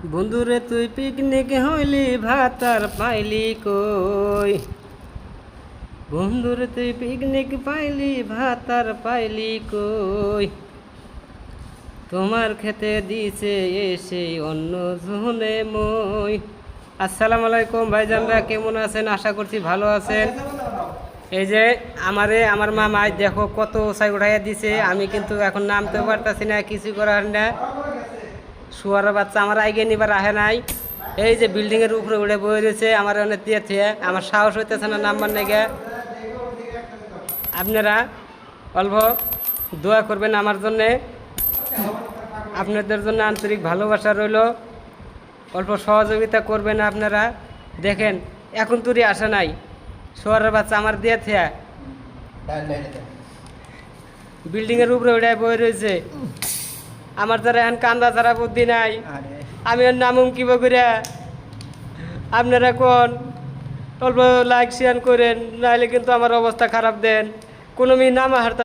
বন্ধুরে তুই পিকনিক হইলি ভাত আর পাইলি কই। বন্ধুরে তুই পিকনিক পাইলি ভাত আর পাইলি কই। তোমার খেতে দিছে এসে অন্য জনে মই। আসসালামু আলাইকুম ভাইজানরা, কেমন আছেন? আশা করছি ভালো আছেন। এই যে আমার মা মাই দেখো কত উঁচাই উঠাইয়া দিছে, আমি কিন্তু এখন নামতে পারতাছি না, কিছু করার না। শুয়ার বাচ্চা আমার আগে নিবার আহে নাই। এই যে বিল্ডিংয়ের উপরে উঠে বয়ে রয়েছে, আমার অনেক দিয়ে থিয়ে আমার সাহস হইতেছে না নাম্বার নেগে। আপনারা অল্প দোয়া করবেন আমার জন্যে, আপনাদের জন্য আন্তরিক ভালোবাসা রইল। অল্প সহযোগিতা করবেন আপনারা। দেখেন এখন তুরি আসে নাই, শোয়ারের বাচ্চা আমার দিয়ে থিয়া বিল্ডিংয়ের উপরে উঠে বয়ে রয়েছে। আমার দ্বারা এখন কান্দা ছাড়া বুদ্ধি নাই, আমি আর নামুম কি করে। আপনারা কোন অল্প লাইক শেয়ার করেন, নাহলে কিন্তু আমার অবস্থা খারাপ দেন। কোনো নাম হারতা